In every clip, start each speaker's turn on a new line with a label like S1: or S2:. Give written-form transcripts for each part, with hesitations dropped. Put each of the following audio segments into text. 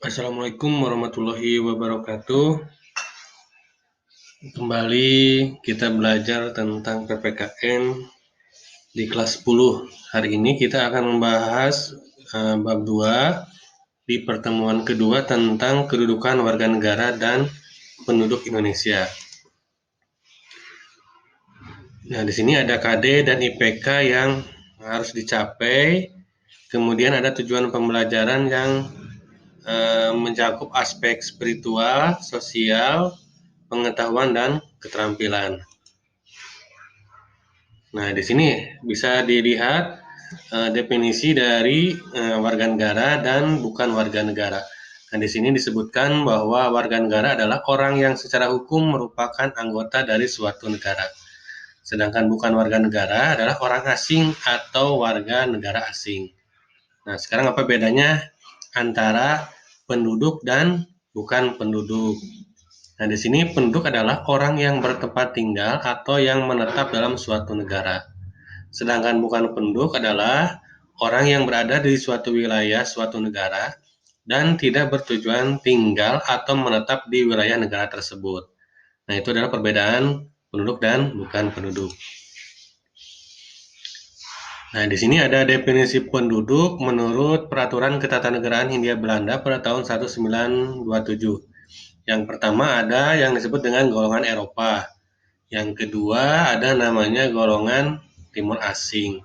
S1: Assalamualaikum warahmatullahi wabarakatuh. Kembali kita belajar tentang PPKN di kelas 10. Hari ini kita akan membahas bab 2 di pertemuan kedua tentang kedudukan warga negara dan penduduk Indonesia. Nah, di sini ada KD dan IPK yang harus dicapai. Kemudian ada tujuan pembelajaran yang mencakup aspek spiritual, sosial, pengetahuan, dan keterampilan. Nah, di sini bisa dilihat definisi dari warga negara dan bukan warga negara. Nah, di sini disebutkan bahwa warga negara adalah orang yang secara hukum merupakan anggota dari suatu negara. Sedangkan bukan warga negara adalah orang asing atau warga negara asing. Nah, sekarang apa bedanya antara penduduk dan bukan penduduk? Nah, di sini penduduk adalah orang yang bertempat tinggal atau yang menetap dalam suatu negara. Sedangkan bukan penduduk adalah orang yang berada di suatu wilayah, suatu negara, dan tidak bertujuan tinggal atau menetap di wilayah negara tersebut. Nah, itu adalah perbedaan penduduk dan bukan penduduk. Nah, di sini ada definisi penduduk menurut Peraturan Ketatanegaraan Hindia Belanda pada tahun 1927. Yang pertama ada yang disebut dengan golongan Eropa. Yang kedua ada namanya golongan Timur Asing.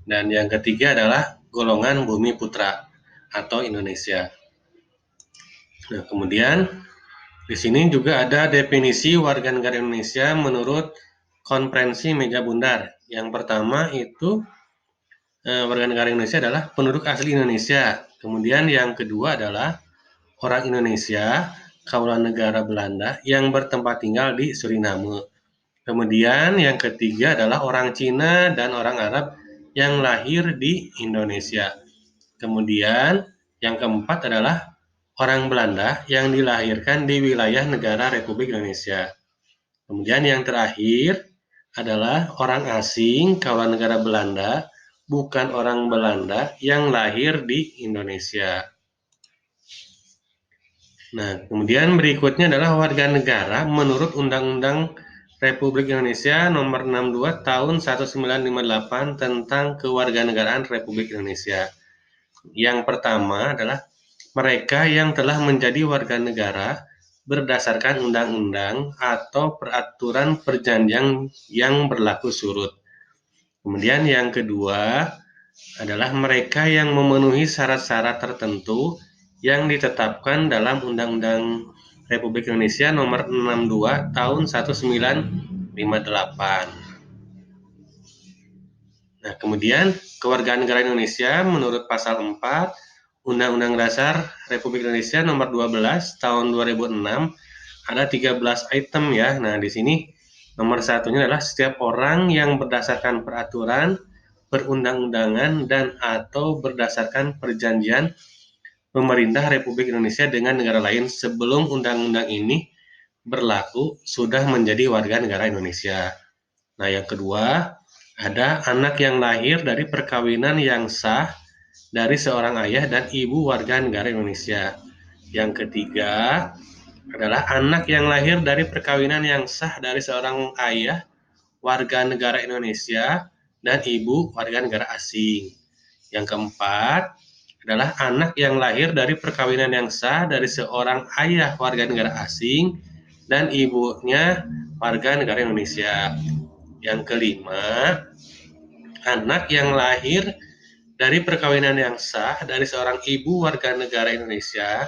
S1: Dan yang ketiga adalah golongan Bumi Putra atau Indonesia. Nah, kemudian di sini juga ada definisi warga negara Indonesia menurut Konferensi Meja Bundar. Yang pertama itu warga negara Indonesia adalah penduduk asli Indonesia. Kemudian yang kedua adalah orang Indonesia, kaulan negara Belanda yang bertempat tinggal di Suriname. Kemudian yang ketiga adalah orang Cina dan orang Arab yang lahir di Indonesia. Kemudian yang keempat adalah orang Belanda yang dilahirkan di wilayah negara Republik Indonesia. Kemudian yang terakhir adalah orang asing kaulan negara Belanda, bukan orang Belanda yang lahir di Indonesia. Nah, kemudian berikutnya adalah warga negara menurut Undang-Undang Republik Indonesia Nomor 62 Tahun 1958 tentang Kewarganegaraan Republik Indonesia. Yang pertama adalah mereka yang telah menjadi warga negara berdasarkan undang-undang atau peraturan perjanjian yang berlaku surut. Kemudian yang kedua adalah mereka yang memenuhi syarat-syarat tertentu yang ditetapkan dalam Undang-Undang Republik Indonesia Nomor 62 Tahun 1958. Nah, kemudian kewarganegaraan Indonesia menurut pasal 4 Undang-Undang Dasar Republik Indonesia Nomor 12 Tahun 2006 ada 13 item ya. Nah, di sini nomor satunya adalah setiap orang yang berdasarkan peraturan perundang-undangan dan atau berdasarkan perjanjian pemerintah Republik Indonesia dengan negara lain sebelum undang-undang ini berlaku sudah menjadi warga negara Indonesia. Nah, yang kedua, ada anak yang lahir dari perkawinan yang sah dari seorang ayah dan ibu warga negara Indonesia. Yang ketiga adalah anak yang lahir dari perkawinan yang sah dari seorang ayah warga negara Indonesia dan ibu warga negara asing. Yang keempat adalah anak yang lahir dari perkawinan yang sah dari seorang ayah warga negara asing dan ibunya warga negara Indonesia. Yang kelima, anak yang lahir dari perkawinan yang sah dari seorang ibu warga negara Indonesia,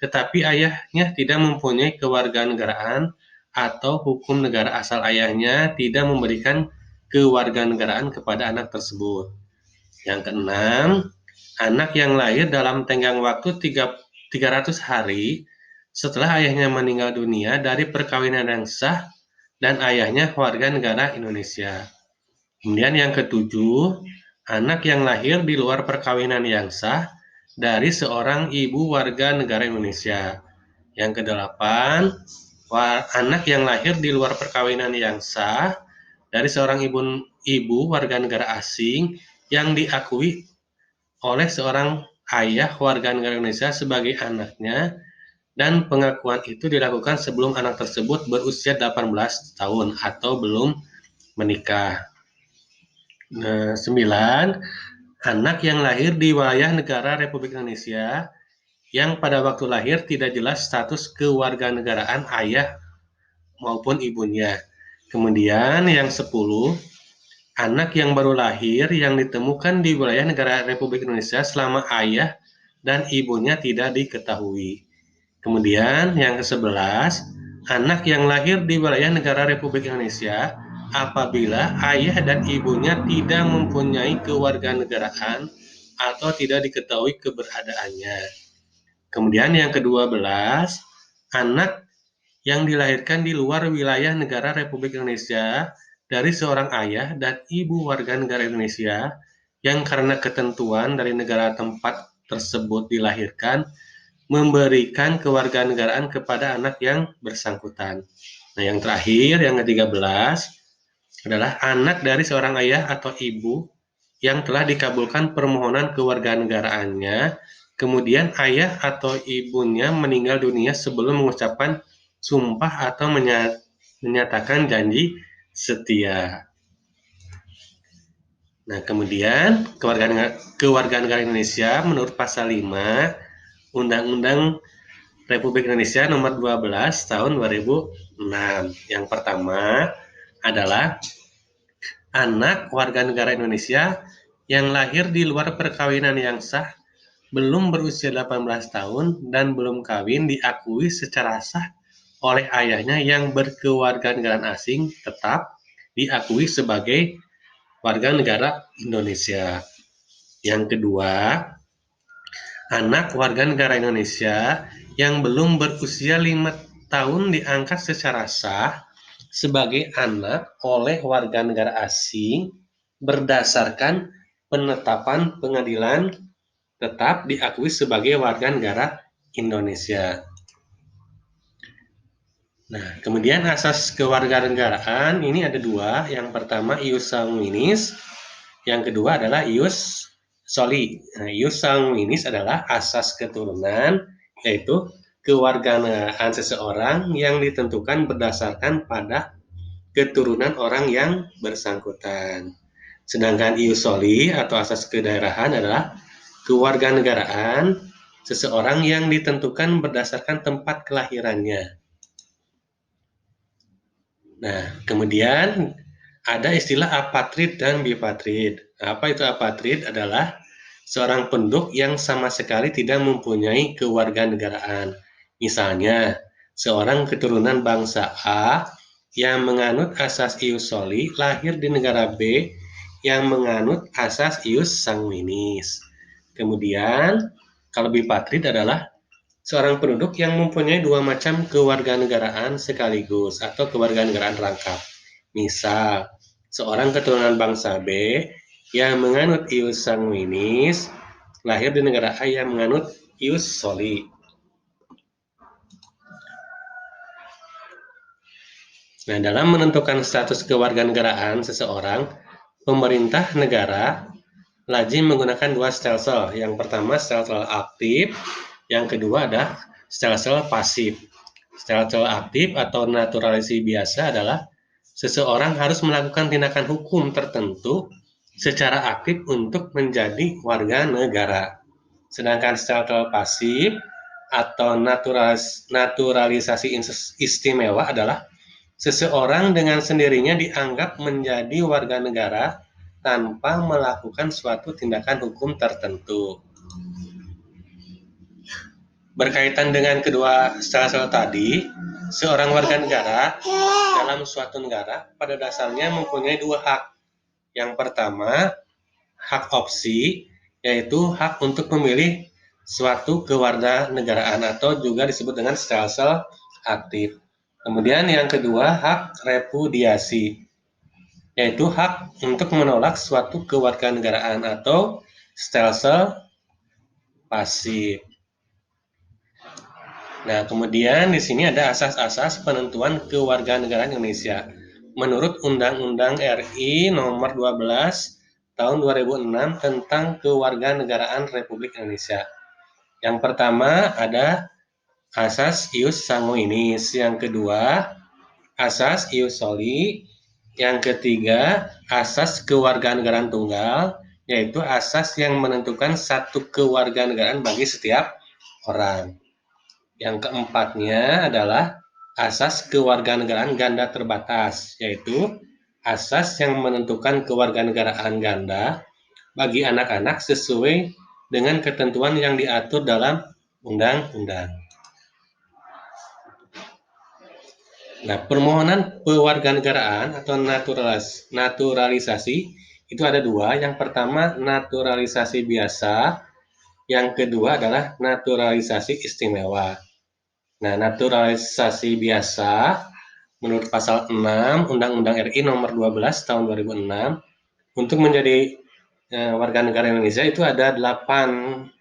S1: tetapi ayahnya tidak mempunyai kewarganegaraan atau hukum negara asal ayahnya tidak memberikan kewarganegaraan kepada anak tersebut. Yang keenam, anak yang lahir dalam tenggang waktu 300 hari setelah ayahnya meninggal dunia dari perkawinan yang sah dan ayahnya warga negara Indonesia. Kemudian yang ketujuh, anak yang lahir di luar perkawinan yang sah dari seorang ibu warga negara Indonesia. Yang kedelapan, anak yang lahir di luar perkawinan yang sah dari seorang ibu warga negara asing yang diakui oleh seorang ayah warga negara Indonesia sebagai anaknya, dan pengakuan itu dilakukan sebelum anak tersebut berusia 18 tahun atau belum menikah. Nah, 9. Anak yang lahir di wilayah negara Republik Indonesia yang pada waktu lahir tidak jelas status kewarganegaraan ayah maupun ibunya. Kemudian yang 10, anak yang baru lahir yang ditemukan di wilayah negara Republik Indonesia selama ayah dan ibunya tidak diketahui. Kemudian yang ke-11, anak yang lahir di wilayah negara Republik Indonesia apabila ayah dan ibunya tidak mempunyai kewarganegaraan atau tidak diketahui keberadaannya. Kemudian yang ke-12, anak yang dilahirkan di luar wilayah negara Republik Indonesia dari seorang ayah dan ibu warga negara Indonesia yang karena ketentuan dari negara tempat tersebut dilahirkan memberikan kewarganegaraan kepada anak yang bersangkutan. Nah, yang terakhir, yang ke-13 adalah anak dari seorang ayah atau ibu yang telah dikabulkan permohonan kewarganegaraannya, kemudian ayah atau ibunya meninggal dunia sebelum mengucapkan sumpah atau menyatakan janji setia. Nah, kemudian kewarganegaraan Indonesia menurut pasal 5 Undang-Undang Republik Indonesia nomor 12 tahun 2006. Yang pertama adalah anak warga negara Indonesia yang lahir di luar perkawinan yang sah, belum berusia 18 tahun dan belum kawin diakui secara sah oleh ayahnya yang berkewarganegaraan asing tetap diakui sebagai warga negara Indonesia. Yang kedua, anak warga negara Indonesia yang belum berusia 5 tahun diangkat secara sah sebagai anak oleh warga negara asing berdasarkan penetapan pengadilan tetap diakui sebagai warga negara Indonesia. Nah, kemudian asas kewarganegaraan ini ada dua. Yang pertama ius sanguinis, yang kedua adalah ius soli. Nah, ius sanguinis adalah asas keturunan, yaitu kewarganegaraan seseorang yang ditentukan berdasarkan pada keturunan orang yang bersangkutan. Sedangkan ius soli atau asas kedaerahan adalah kewarganegaraan seseorang yang ditentukan berdasarkan tempat kelahirannya. Nah, kemudian ada istilah apatrid dan bipatrid. Apa itu apatrid? Adalah seorang penduduk yang sama sekali tidak mempunyai kewarganegaraan. Misalnya, seorang keturunan bangsa A yang menganut asas ius soli lahir di negara B yang menganut asas ius sanguinis. Kemudian, kalau bipatrid adalah seorang penduduk yang mempunyai dua macam kewarganegaraan sekaligus atau kewarganegaraan rangkap. Misal, seorang keturunan bangsa B yang menganut ius sanguinis lahir di negara A yang menganut ius soli. Nah, dalam menentukan status kewarganegaraan seseorang, pemerintah negara lazim menggunakan dua stelsel. Yang pertama stelsel aktif, yang kedua ada stelsel pasif. Stelsel aktif atau naturalisasi biasa adalah seseorang harus melakukan tindakan hukum tertentu secara aktif untuk menjadi warga negara. Sedangkan stelsel pasif atau naturalisasi istimewa adalah seseorang dengan sendirinya dianggap menjadi warga negara tanpa melakukan suatu tindakan hukum tertentu. Berkaitan dengan kedua stelsel tadi, seorang warga negara dalam suatu negara pada dasarnya mempunyai dua hak. Yang pertama, hak opsi, yaitu hak untuk memilih suatu kewarganegaraan atau juga disebut dengan stelsel aktif. Kemudian yang kedua, hak repudiasi, yaitu hak untuk menolak suatu kewarganegaraan atau stelsel pasif. Nah, kemudian di sini ada asas-asas penentuan kewarganegaraan Indonesia. Menurut Undang-Undang RI nomor 12 tahun 2006 tentang Kewarganegaraan Republik Indonesia. Yang pertama ada Asas Ius Sanguinis, yang kedua Asas Ius Soli, yang ketiga Asas Kewarganegaraan Tunggal, yaitu asas yang menentukan satu kewarganegaraan bagi setiap orang. Yang keempatnya adalah asas kewarganegaraan ganda terbatas, yaitu asas yang menentukan kewarganegaraan ganda bagi anak-anak sesuai dengan ketentuan yang diatur dalam undang-undang. Nah, permohonan pewarganegaraan atau naturalisasi itu ada dua. Yang pertama naturalisasi biasa, yang kedua adalah naturalisasi istimewa. Nah, naturalisasi biasa menurut pasal 6 Undang-Undang RI nomor 12 tahun 2006 untuk menjadi warga negara Indonesia itu ada 8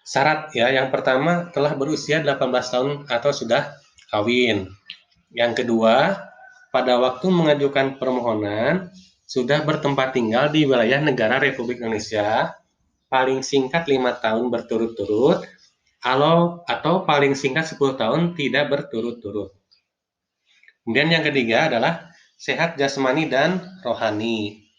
S1: syarat ya. Yang pertama telah berusia 18 tahun atau sudah kawin. Yang kedua, pada waktu mengajukan permohonan sudah bertempat tinggal di wilayah negara Republik Indonesia paling singkat 5 tahun berturut-turut atau paling singkat 10 tahun tidak berturut-turut. Kemudian yang ketiga adalah sehat jasmani dan rohani.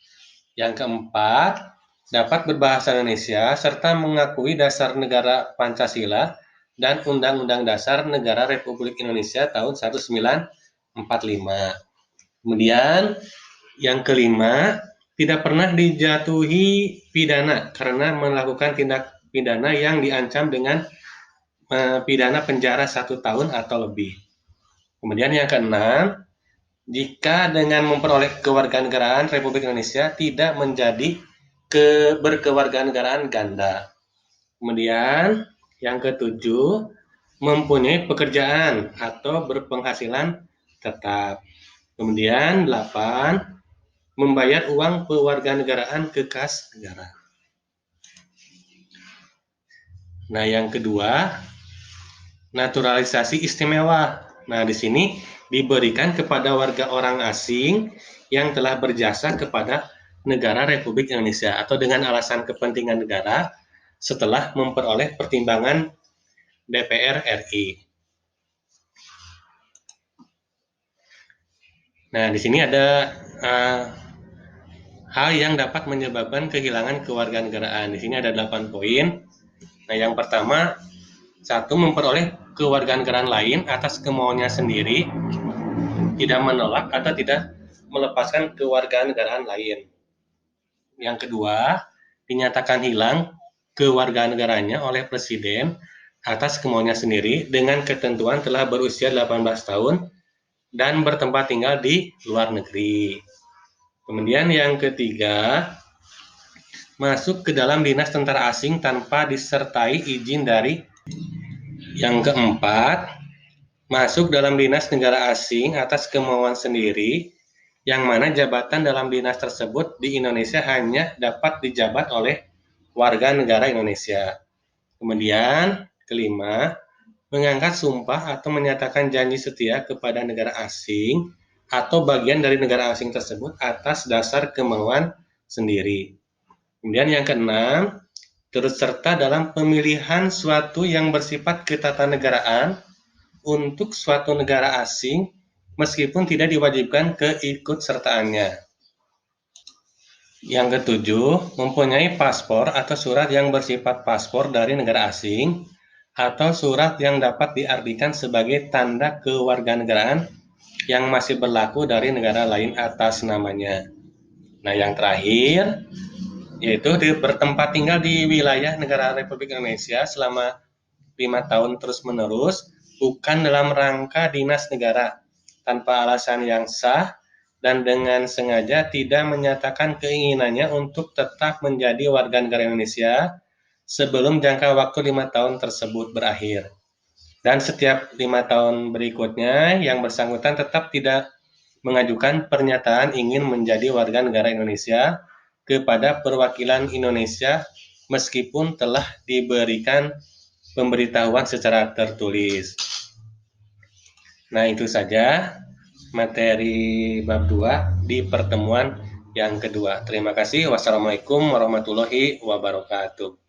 S1: Yang keempat, dapat berbahasa Indonesia serta mengakui dasar negara Pancasila dan Undang-Undang Dasar Negara Republik Indonesia tahun 1945. Kemudian yang kelima, tidak pernah dijatuhi pidana karena melakukan tindak pidana yang diancam dengan pidana penjara 1 tahun atau lebih. Kemudian yang keenam, jika dengan memperoleh kewarganegaraan Republik Indonesia tidak menjadi berkewarganegaraan ganda. Kemudian yang ketujuh, mempunyai pekerjaan atau berpenghasilan tetap. Kemudian 8, membayar uang pewarganegaraan ke kas negara. Nah, yang kedua, naturalisasi istimewa. Nah, di sini diberikan kepada warga orang asing yang telah berjasa kepada negara Republik Indonesia atau dengan alasan kepentingan negara setelah memperoleh pertimbangan DPR RI. Nah, di sini ada hal yang dapat menyebabkan kehilangan kewarganegaraan. Di sini ada 8 poin. Nah, yang pertama, 1, memperoleh kewarganegaraan lain atas kemauannya sendiri, tidak menolak atau tidak melepaskan kewarganegaraan lain. Yang kedua, dinyatakan hilang kewarganegaraannya oleh presiden atas kemauannya sendiri dengan ketentuan telah berusia 18 tahun dan bertempat tinggal di luar negeri. Kemudian yang ketiga, masuk ke dalam dinas tentara asing tanpa disertai izin dari. Yang keempat, masuk dalam dinas negara asing atas kemauan sendiri, yang mana jabatan dalam dinas tersebut di Indonesia hanya dapat dijabat oleh warga negara Indonesia. Kemudian, kelima, mengangkat sumpah atau menyatakan janji setia kepada negara asing atau bagian dari negara asing tersebut atas dasar kemauan sendiri. Kemudian yang keenam, turut serta dalam pemilihan suatu yang bersifat ketatanegaraan untuk suatu negara asing meskipun tidak diwajibkan keikutsertaannya. Yang ketujuh, mempunyai paspor atau surat yang bersifat paspor dari negara asing atau surat yang dapat diartikan sebagai tanda kewarganegaraan yang masih berlaku dari negara lain atas namanya. Nah, yang terakhir yaitu bertempat tinggal di wilayah negara Republik Indonesia selama 5 tahun terus-menerus, bukan dalam rangka dinas negara, tanpa alasan yang sah dan dengan sengaja tidak menyatakan keinginannya untuk tetap menjadi warga negara Indonesia sebelum jangka waktu 5 tahun tersebut berakhir. Dan setiap 5 tahun berikutnya, yang bersangkutan tetap tidak mengajukan pernyataan ingin menjadi warga negara Indonesia kepada perwakilan Indonesia meskipun telah diberikan pemberitahuan secara tertulis. Nah, itu saja materi bab 2 di pertemuan yang kedua. Terima kasih. Wassalamualaikum warahmatullahi wabarakatuh.